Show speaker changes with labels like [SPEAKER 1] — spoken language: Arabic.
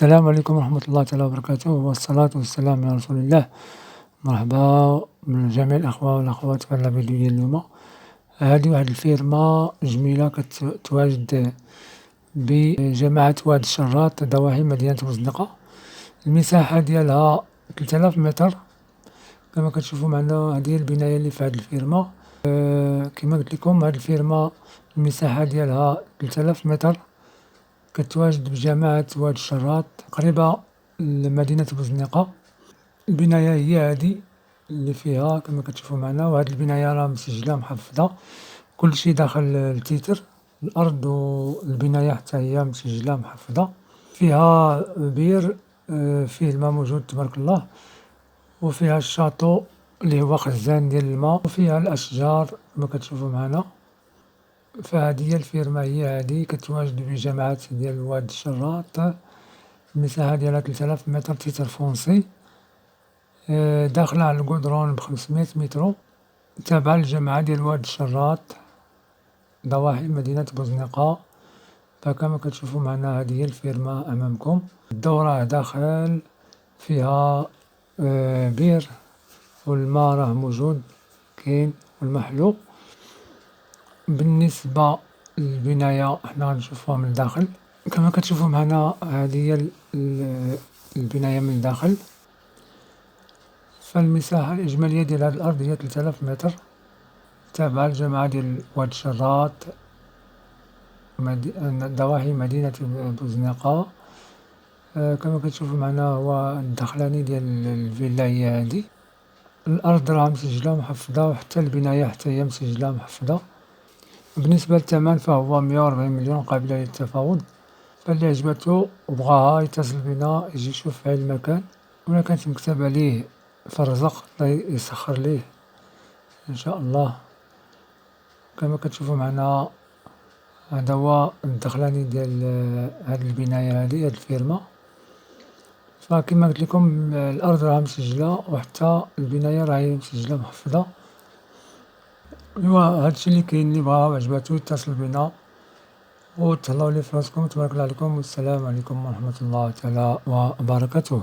[SPEAKER 1] السلام عليكم ورحمة الله تعالى وبركاته، والصلاة والسلام على رسول الله. مرحبا من جميع الأخوة والأخوات في هذا الفيديو ديال اليوم. هذه واحد الفيرما جميلة كتواجد بجماعة واد الشراط ضواحي مدينة بوزنقة. المساحة ديالها 3000 متر كما كتشوفوا معنا. هذه البناية اللي في هذه الفيرما. كما قلت لكم هذه الفيرما المساحة ديالها 3000 متر، كتواجد بجماعة واد الشراط قريبة لمدينة بوزنيقة. البناية هي هذه اللي فيها كما كتشوفوا معنا، وهاد البناية راه مسجلة محفظة، كلشي داخل التيتر، الأرض والبناية حتى هي مسجلة محفظة. فيها بير فيه الماء موجود تبارك الله، وفيها الشاطو اللي هو خزان ديال الماء، وفيها الأشجار كما كتشوفوا معنا. فهذه هي الفيرما، هي هذه كتواجد بجماعة ديال واد الشراط. المساحة ديالها 3000 متر، تيتر فونسي، داخلة على القدرون ب500 مترو، تابعة للجماعة ديال واد الشراط ضواحي مدينة بوزنيقة. فكما كتشوفوا معنا هذه هي الفيرما أمامكم. الدورة داخل فيها بير، والماء راه موجود كاين والمحلو. بالنسبة للبناية حنا غنشوفوها من الداخل كما كتشوفوا معنا. هذه هي البناية من الداخل. فالمساحة الإجمالية ديال هذه الأرض هي 3000 متر، تابعة للجماعة ديال واد الشراط ضواحي مدينة بوزنيقة. كما كتشوفوا معنا هو الدخلاني ديال الفيلا هي هذه. الأرض راه مسجلة محفظة، وحتى البناية حتى هي مسجلة محفظة. بالنسبة للثمن فهو 140 مليون قابلة للتفاوض. فاللي عجبتو وبغاها يتصل بنا يجي يشوف في هذا المكان، ولا كانت مكتبة ليه في الرزق الله يسخر ليه إن شاء الله. كما كتشوفوا معنا هذا هو الدخلاني ديال هاد البناية هذه، هاد الفيرما. فكما قلت لكم الأرض راها مسجلة، وحتى البناية راهي مسجلة محفظة. ايوا هادشي اللي كاين، اللي بغاها وعجباتو يتصل بنا، وتهلاو لي في راسكم، تبارك الله عليكم، والسلام عليكم ورحمة الله تعالى وبركاته.